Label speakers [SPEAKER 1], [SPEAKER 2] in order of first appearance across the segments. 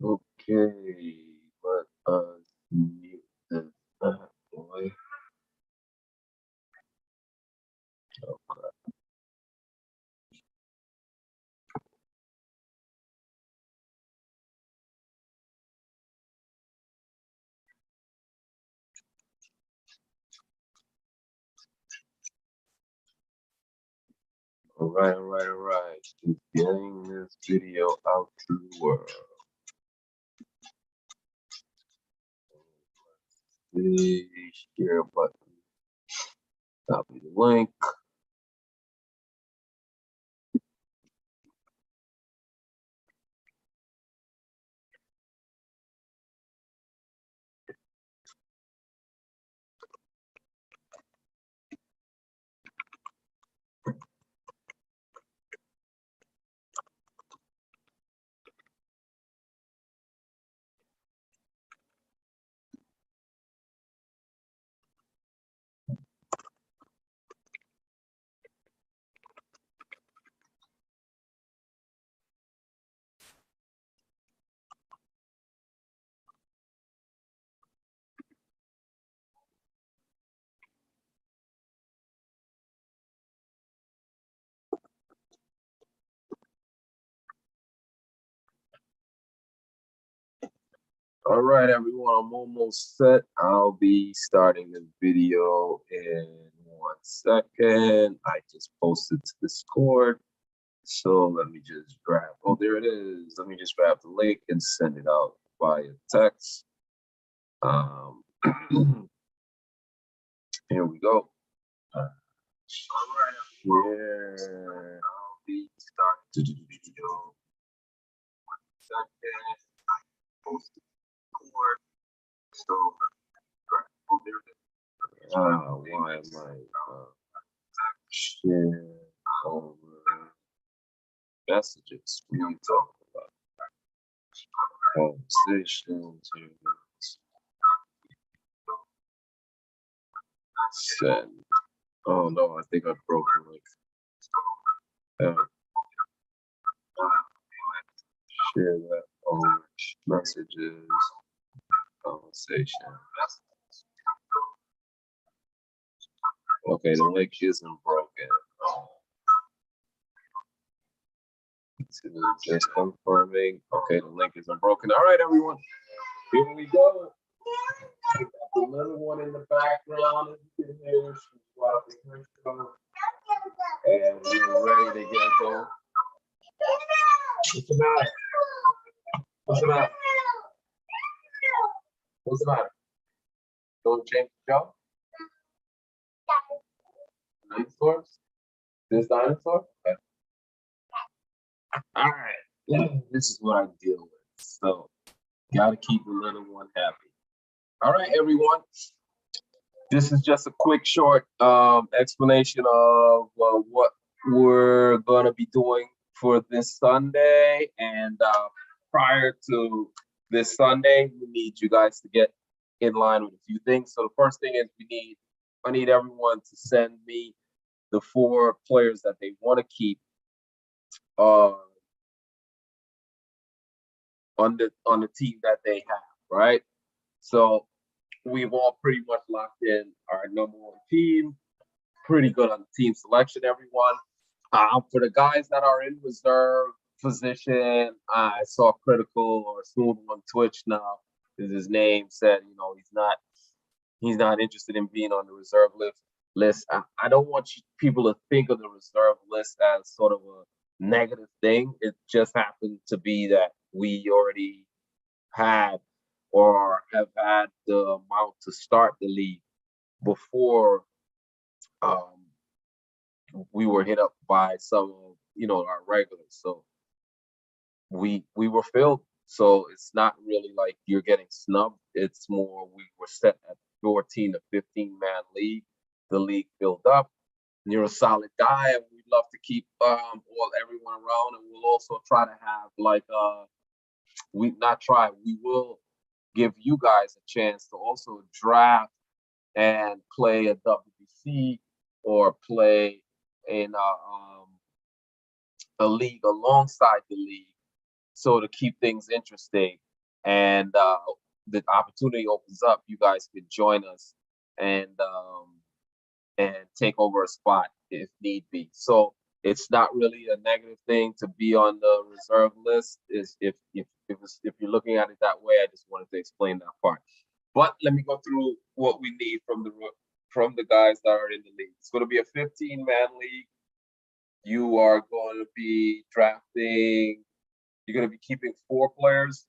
[SPEAKER 1] Okay, let us mute this bad boy. Okay. All right. Just getting this video out to the world. The share button. Copy the link. All right, everyone, I'm almost set. I'll be starting the video in 1 second. I just posted to Discord. So let me just grab, oh, there it is. Let me just grab the link and send it out via text. Here we go. All right, share. I'll be starting the video. 1 second. I posted Discord. So oh, there it is. Why am I share over messages? We talk about conversations. Send. Oh no, I think I broke the link. Share that on messages, conversation. Okay, the link isn't broken. Just confirming. Okay, the link isn't broken. All right, everyone. Here we go. We got the little one in the background. As you can hear, she's watching her show. And we're ready to get going. What's the matter? What's the matter? What's the matter? You want to change the show? Dinosaurs? This dinosaur? Okay. All right. This is what I deal with. So, gotta keep the little one happy. All right, everyone. This is just a quick, short explanation of what we're gonna be doing for this Sunday. And prior to this Sunday, we need you guys to get in line with a few things. So the first thing is I need everyone to send me the 4 players that they want to keep on the team that they have, right? So we've all pretty much locked in our number 1 team. Pretty good on the team selection, everyone. For the guys that are in reserve position, I saw Critical or Smooth on Twitch now. His name said, he's not interested in being on the reserve list. I don't want people to think of the reserve list as sort of a negative thing. It just happened to be that we already had or have had the amount to start the league before we were hit up by some of our regulars. So we were filled. So it's not really like you're getting snubbed. It's more we were set at 14 to 15-man league. The league filled up. And you're a solid guy, and we'd love to keep everyone around. And we'll also try to have we will give you guys a chance to also draft and play a WBC or play in a league alongside the league. So to keep things interesting, and the opportunity opens up, you guys can join us and take over a spot if need be. So it's not really a negative thing to be on the reserve list. Is if you're looking at it that way, I just wanted to explain that part. But let me go through what we need from the guys that are in the league. It's going to be a 15-man league. You are going to be drafting. You're going to be keeping 4 players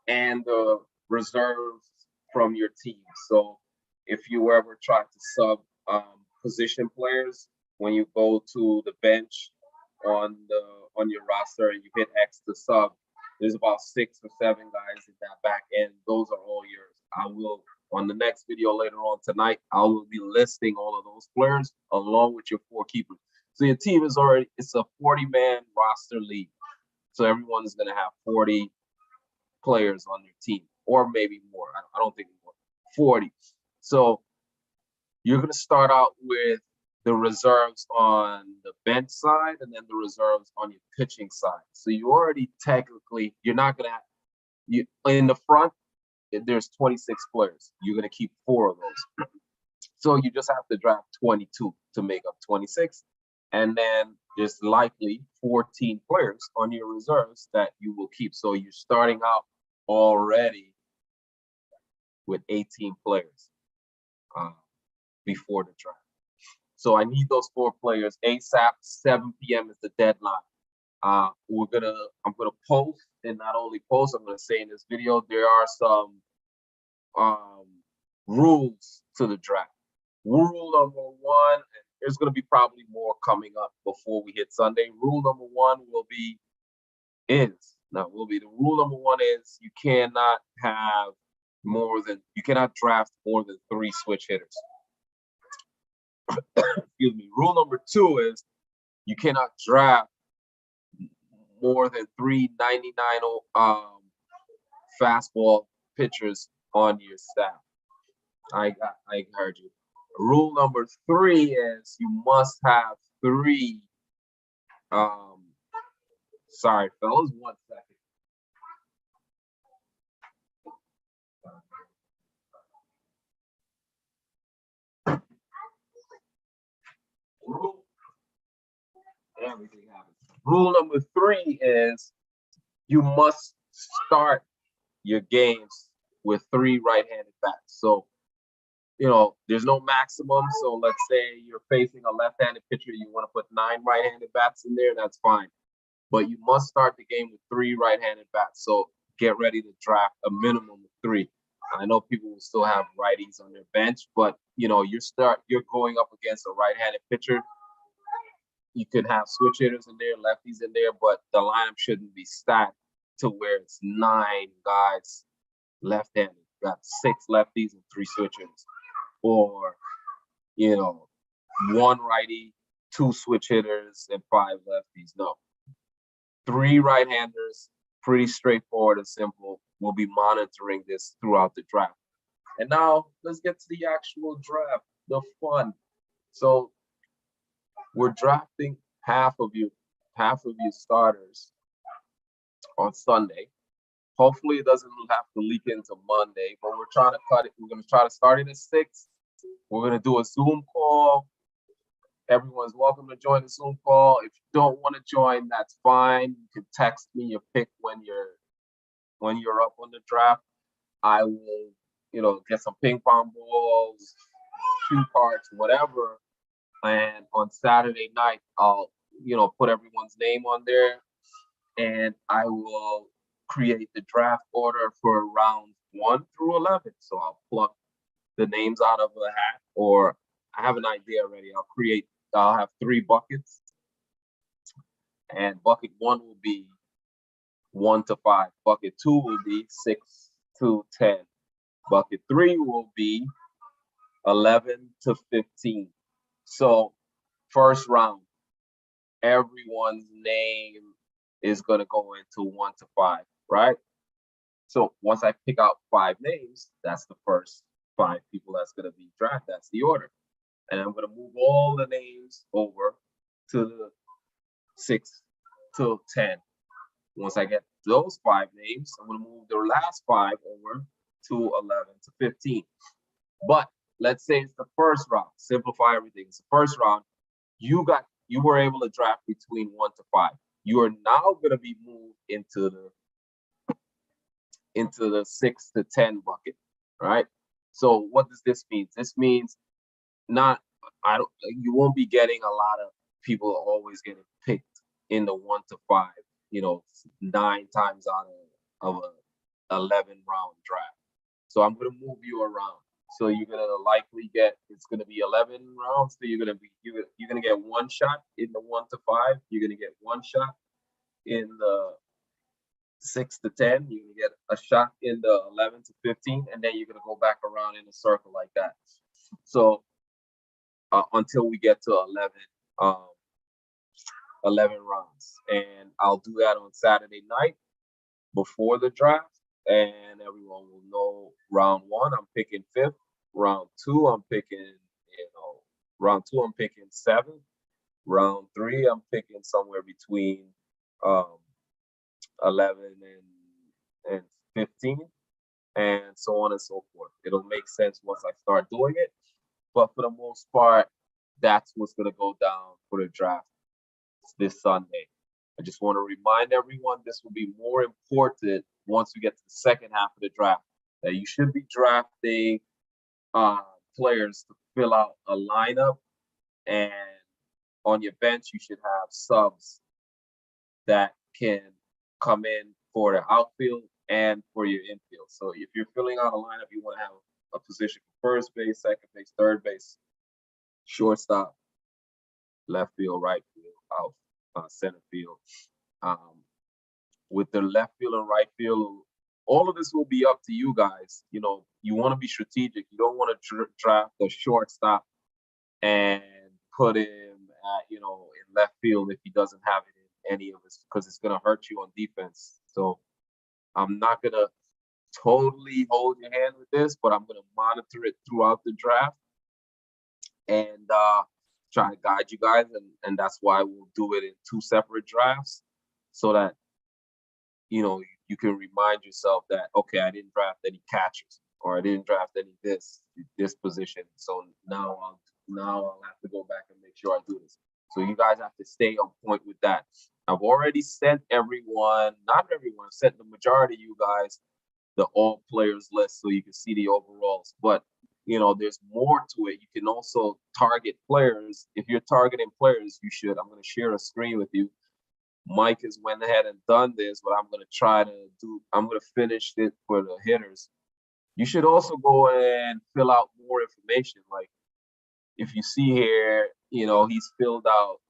[SPEAKER 1] and the reserves from your team. So if you ever try to sub position players, when you go to the bench on your roster and you hit X to sub, there's about 6 or 7 guys in that back end. Those are all yours. I will, on the next video later on tonight, I will be listing all of those players along with your 4 keepers. So your team is already, it's a 40-man roster league. So everyone's going to have 40 players on their team, or maybe more. I don't think more. 40. So you're going to start out with the reserves on the bench side and then the reserves on your pitching side. So you already technically, you're not going to have, in the front, there's 26 players. You're going to keep 4 of those. So you just have to draft 22 to make up 26. And then there's likely 14 players on your reserves that you will keep. So you're starting out already with 18 players before the draft. So I need those 4 players ASAP. 7 p.m. is the deadline. I'm gonna post, and not only post, I'm gonna say in this video there are some rules to the draft. Rule number 1, and there's gonna be probably more coming up before we hit Sunday. Rule number 1 the rule number 1 is you cannot draft more than 3 switch hitters. Excuse me. Rule number 2 is you cannot draft more than 3 99 fastball pitchers on your staff. I heard you. Rule number 3 is you must have 3. Sorry, fellas, 1 second. Everything happens. Rule number 3 is you must start your games with 3 right-handed bats. So, there's no maximum. So let's say you're facing a left-handed pitcher, you want to put 9 right-handed bats in there, that's fine. But you must start the game with 3 right-handed bats. So get ready to draft a minimum of 3. I know people will still have righties on their bench, but you're going up against a right-handed pitcher. You can have switch hitters in there, lefties in there, but the lineup shouldn't be stacked to where it's 9 guys left-handed. You got 6 lefties and 3 switch hitters, or 1 righty, 2 switch hitters, and 5 lefties. No, 3 right-handers. Pretty straightforward and simple. We'll be monitoring this throughout the draft. And now let's get to the actual draft, the fun. So we're drafting half of you starters on Sunday. Hopefully it doesn't have to leak into Monday, but we're trying to cut it. We're going to try to start it at 6. We're going to do a Zoom call. Everyone's welcome to join the Zoom call. If you don't want to join, that's fine. You can text me your pick when you're up on the draft. I will, get some ping pong balls, cue cards, whatever. And on Saturday night, I'll, put everyone's name on there, and I will create the draft order for rounds 1 through 11. So I'll pluck the names out of a hat, or I have an idea already. I'll have 3 buckets, and bucket 1 will be 1 to 5. Bucket 2 will be 6 to 10. Bucket 3 will be 11 to 15. So first round, everyone's name is going to go into 1 to 5, right? So once I pick out 5 names, that's the first 5 people that's going to be drafted. That's the order. And I'm going to move all the names over to the 6 to 10. Once I get those 5 names. I'm going to move the last 5 over to 11 to 15. But let's say it's the first round. Simplify everything. It's the first round. You were able to draft between 1 to 5. You are now going to be moved into the 6 to 10 bucket, right? So what does this mean? This means you won't be getting a lot of people always getting picked in the 1 to 5, 9 times out of a 11 round draft. So I'm going to move you around. So you're going to likely it's going to be 11 rounds. So you're going to get 1 shot in the 1 to 5. You're going to get 1 shot in the 6 to 10. You're going to get a shot in the 11 to 15, and then you're going to go back around in a circle like that. So until we get to 11 rounds, and I'll do that on Saturday night before the draft, and everyone will know round 1 I'm picking 5th, round 2 I'm picking round 2 I'm picking 7th, round 3 I'm picking somewhere between 11 and 15, and so on and so forth. It'll make sense once I start doing it, but for the most part, that's what's going to go down for the draft this Sunday. I just want to remind everyone this will be more important once we get to the second half of the draft, that you should be drafting players to fill out a lineup, and on your bench you should have subs that can come in for the outfield and for your infield. So if you're filling out a lineup, you want to have a position for first base, second base, third base, shortstop, left field, right field, out, center field. With the left field and right field, all of this will be up to you guys. You want to be strategic. You don't want to draft the shortstop and put him at, in left field if he doesn't have it in any of his, because it's going to hurt you on defense. So I'm not going to totally hold your hand with this, but I'm going to monitor it throughout the draft and try to guide you guys. And that's why we'll do it in 2 separate drafts, so that, you can remind yourself that, okay, I didn't draft any catchers, or I didn't draft any this position. So now I'll have to go back and make sure I do this. So you guys have to stay on point with that. I've already sent not everyone, sent the majority of you guys the all players list so you can see the overalls. But, there's more to it. You can also target players. If you're targeting players, I'm going to share a screen with you. Mike has went ahead and done this, but I'm going to finish it for the hitters. You should also go and fill out more information. Like, if you see here, he's filled out.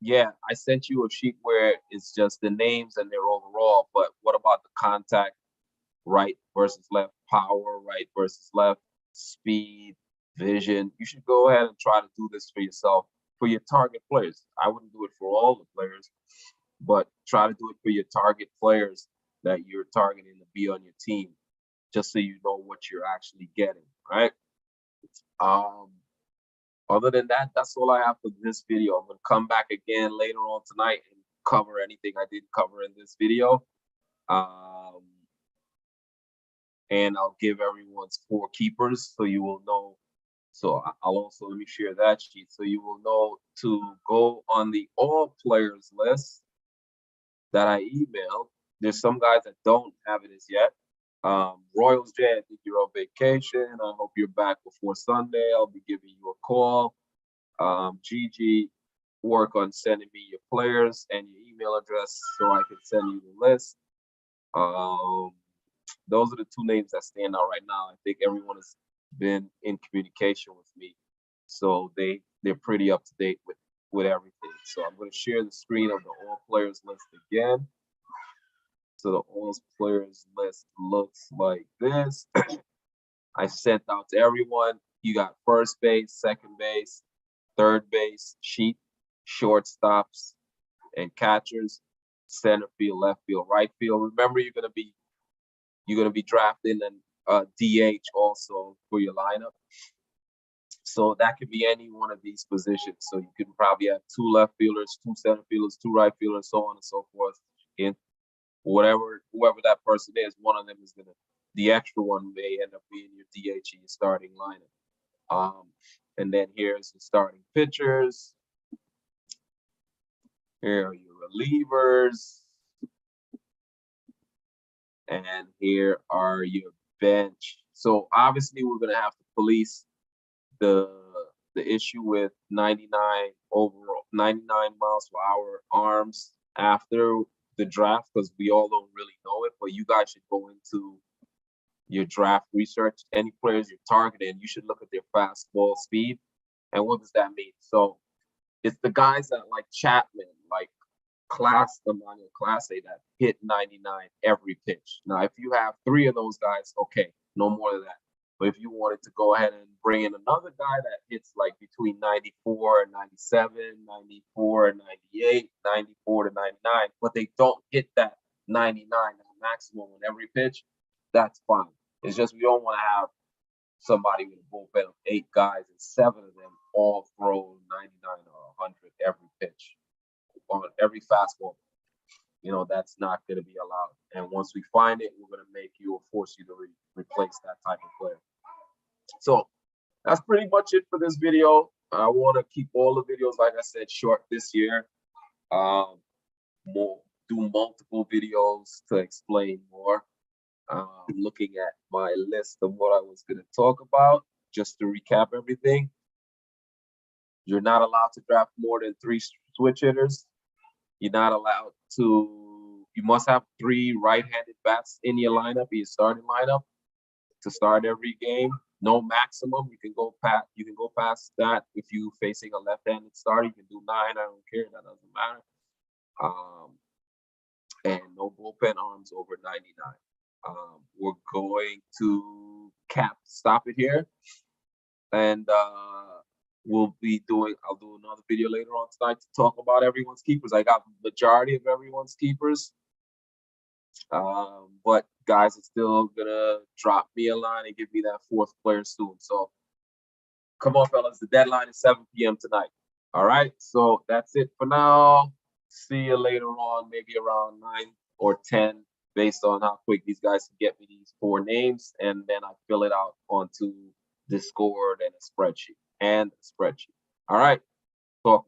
[SPEAKER 1] Yeah, I sent you a sheet where it's just the names and their overall, but what about the contact, right versus left, power, right versus left, speed, vision? You should go ahead and try to do this for yourself, for your target players. I wouldn't do it for all the players, but try to do it for your target players that you're targeting to be on your team, just so you know what you're actually getting, right? Other than that, that's all I have for this video. I'm going to come back again later on tonight and cover anything I didn't cover in this video. And I'll give everyone's 4 keepers, so you will know. So I'll also, let me share that sheet, so you will know to go on the all players list that I emailed. There's some guys that don't have it as yet. Royals J, I think you're on vacation. I hope you're back before Sunday. I'll be giving you a call. Gigi, work on sending me your players and your email address so I can send you the list. Those are the 2 names that stand out right now. I think everyone has been in communication with me, so they're pretty up to date with everything. So I'm going to share the screen of the all players list again. So the all players list looks like this. I sent out to everyone. You got first base, second base, third base sheet, shortstops, and catchers, center field, left field, right field. Remember, you're gonna be drafting a DH also for your lineup. So that could be any one of these positions. So you can probably have 2 left fielders, 2 center fielders, 2 right fielders, so on and so forth. whoever that person is, one of them is gonna, the extra one may end up being your DH, your starting lineup. And then here's the starting pitchers. Here are your relievers. And here are your bench. So obviously we're gonna have to police the issue with 99 miles per hour arms after the draft, because we all don't really know it, but you guys should go into your draft research. Any players you're targeting, you should look at their fastball speed. And what does that mean? So it's the guys that like Chapman, like Class A, that hit 99 every pitch. Now, if you have 3 of those guys, okay, no more than that. But if you wanted to go ahead and bring in another guy that hits like between 94 and 97, 94 and 98, 94 to 99, but they don't hit that 99, that maximum on every pitch, that's fine. It's just we don't want to have somebody with a bullpen of 8 guys and 7 of them all throw 99 or 100 every pitch on every fastball. You know, that's not going to be allowed. And once we find it, we're going to make you or force you to replace that type of player. So that's pretty much it for this video. I want to keep all the videos, like I said, short this year. Do multiple videos to explain more. Looking at my list of what I was going to talk about, just to recap everything. You're not allowed to draft more than 3 switch hitters. You're not allowed to, you must have 3 right-handed bats in your lineup, your starting lineup, to start every game. No maximum. You can go past that. If you're facing a left-handed starter, you can do 9. I don't care. That doesn't matter. And no bullpen arms over 99. We're going to stop it here. And I'll do another video later on tonight to talk about everyone's keepers. I got the majority of everyone's keepers. But guys are still gonna drop me a line and give me that 4th player soon. So come on, fellas, the deadline is 7 p.m. tonight. All right, so that's it for now. See you later on, maybe around 9 or 10, based on how quick these guys can get me these 4 names, and then I fill it out onto Discord and a spreadsheet. All right, talk later.